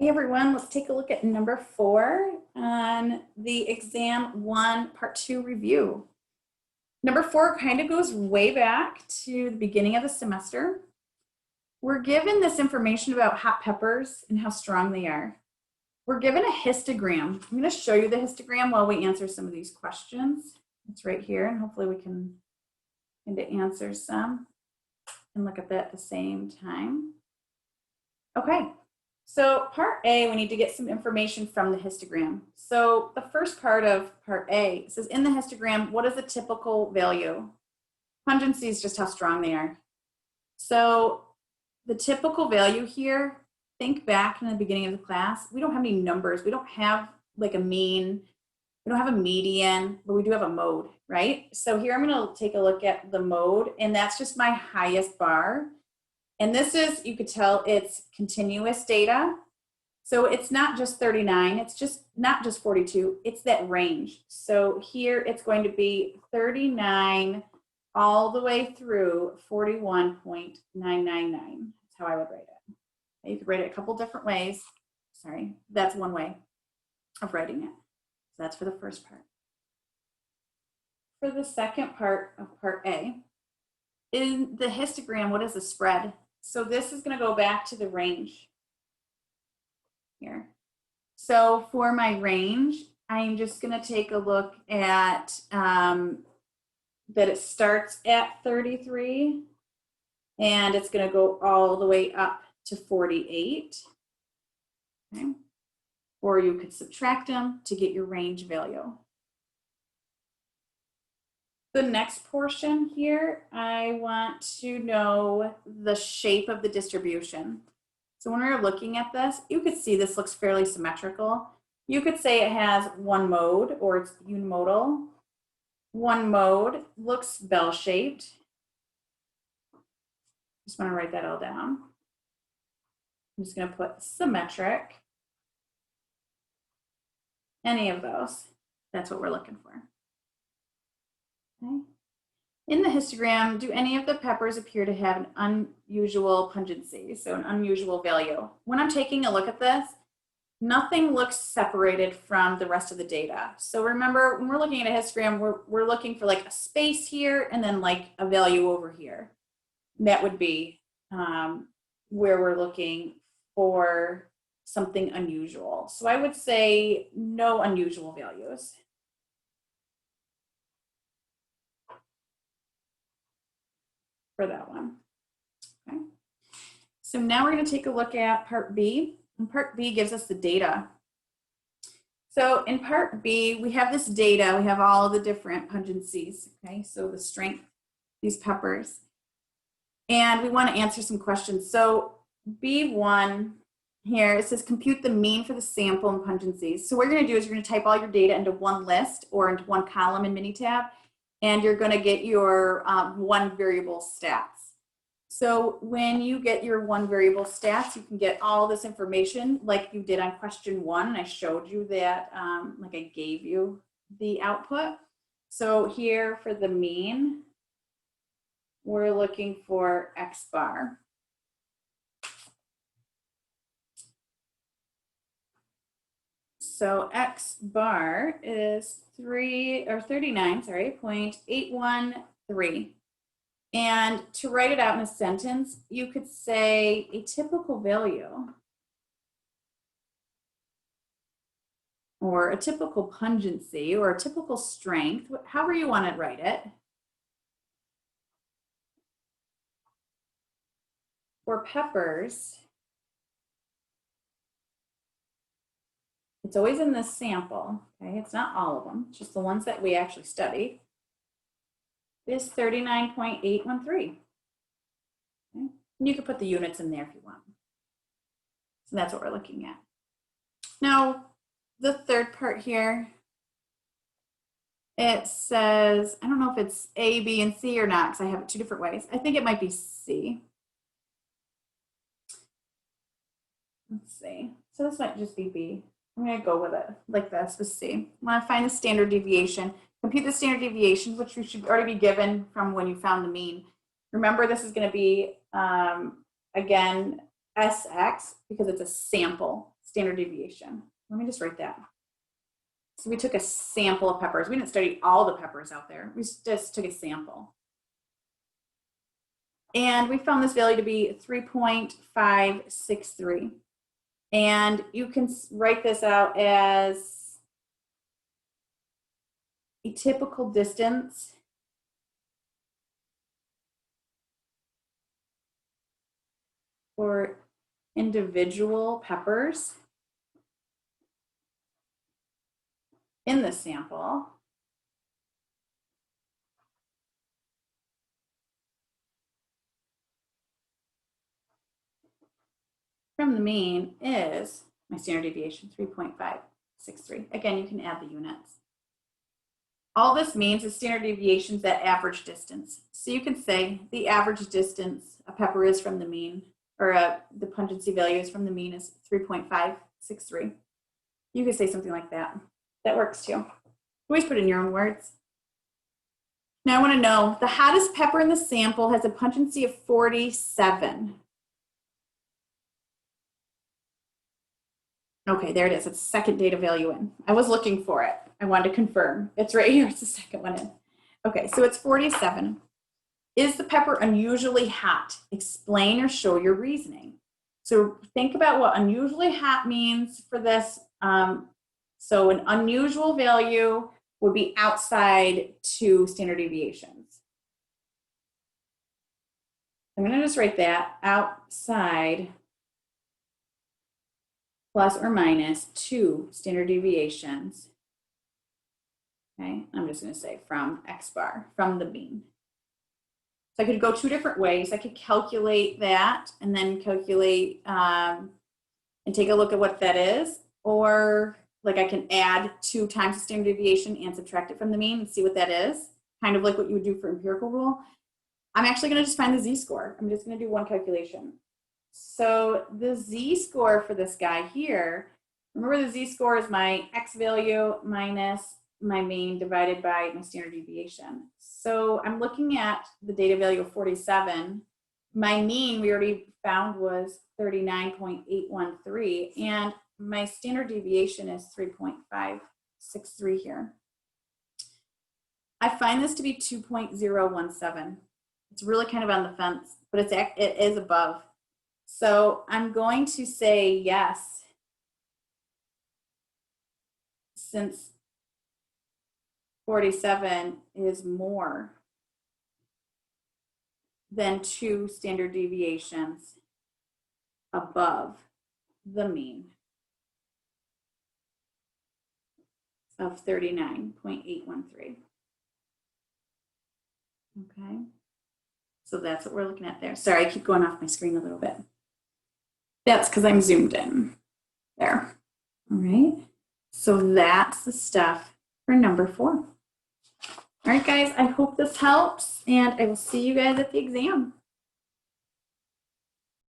Hey everyone, let's take a look at number 4 on the exam 1 part 2 review. Number 4 kind of goes way back to the beginning of the semester. We're given this information about hot peppers and how strong they are. We're given a histogram. I'm going to show you the histogram while we answer some of these questions. It's right here, and hopefully we can answer some and look at that at the same time. Okay. So part A, we need to get some information from the histogram. So the first part of part A says, in the histogram, what is the typical value? Pungency is just how strong they are. So the typical value here, think back in the beginning of the class, we don't have any numbers. We don't have like a mean, we don't have a median, but we do have a mode, right? So here I'm going to take a look at the mode, and that's just my highest bar. And this is, you could tell it's continuous data. So it's not just 39, it's just not just 42, it's that range. So here it's going to be 39 all the way through 41.999. That's how I would write it. You could write it a couple different ways. Sorry, that's one way of writing it. So that's for the first part. For the second part of part A, in the histogram, what is the spread? So this is going to go back to the range here. So for my range, I'm just going to take a look at that it starts at 33 and it's going to go all the way up to 48. Okay. Or you could subtract them to get your range value. The next portion here, I want to know the shape of the distribution. So when we're looking at this, you could see this looks fairly symmetrical. You could say it has one mode or it's unimodal. One mode looks bell-shaped. Just want to write that all down. I'm just going to put symmetric. Any of those. That's what we're looking for. Okay. In the histogram, do any of the peppers appear to have an unusual pungency, so an unusual value? When I'm taking a look at this, nothing looks separated from the rest of the data. So remember, when we're looking at a histogram, we're looking for like a space here and then like a value over here. That would be where we're looking for something unusual. So I would say no unusual values. For that one. Okay. So now we're going to take a look at part B, and part B gives us the data. So in part B, we have this data, we have all the different pungencies, okay? So the strength, these peppers. And we want to answer some questions. So B1 here, it says compute the mean for the sample and pungencies. So what you're going to do is you're going to type all your data into one list or into one column in Minitab, and you're going to get your one variable stats. So when you get your one variable stats, you can get all this information like you did on question 1. And I showed you that, like I gave you the output. So here for the mean, we're looking for X bar. So X bar is 39.813. And to write it out in a sentence, you could say a typical value or a typical pungency or a typical strength, however you want to write it, for peppers. It's always in this sample, okay? It's not all of them, just the ones that we actually studied. Is 39.813. Okay? And you could put the units in there if you want. So that's what we're looking at. Now, the third part here, it says, I don't know if it's A, B, and C or not, because I have it 2 different ways. I think it might be C. Let's see. So this might just be B. I'm going to go with it like this with C. I want to find the standard deviation. Compute the standard deviation, which you should already be given from when you found the mean. Remember, this is going to be, again, SX because it's a sample. standard deviation. Let me just write that. So we took a sample of peppers. We didn't study all the peppers out there. We just took a sample. And we found this value to be 3.563. And you can write this out as a typical distance for individual peppers in the sample from the mean is my standard deviation, 3.563. Again, you can add the units. All this means is standard deviation is that average distance. So you can say the average distance a pepper is from the mean, or the pungency value is from the mean is 3.563. You could say something like that. That works too. Always put in your own words. Now I want to know, the hottest pepper in the sample has a pungency of 47. Okay, there it is. It's the second data value in. I was looking for it. I wanted to confirm. It's right here. It's the second one in. Okay, so it's 47. Is the pepper unusually hot? Explain or show your reasoning. So think about what unusually hot means for this. So an unusual value would be outside 2 standard deviations. I'm going to just write that, outside plus or minus 2 standard deviations. Okay, I'm just going to say from X bar, from the mean. So I could go 2 different ways. I could calculate that and then calculate and take a look at what that is, or like I can add 2 times the standard deviation and subtract it from the mean and see what that is, kind of like what you would do for empirical rule. I'm actually going to just find the z-score. I'm just going to do one calculation. So the z-score for this guy here, remember the z-score is my x value minus my mean divided by my standard deviation. So I'm looking at the data value of 47. My mean we already found was 39.813, and my standard deviation is 3.563 here. I find this to be 2.017. It's really kind of on the fence, but it is above. So I'm going to say yes, since 47 is more than 2 standard deviations above the mean of 39.813. Okay, so that's what we're looking at there. Sorry, I keep going off my screen a little bit. That's because I'm zoomed in there. All right, so that's the stuff for number 4. All right, guys, I hope this helps, and I will see you guys at the exam.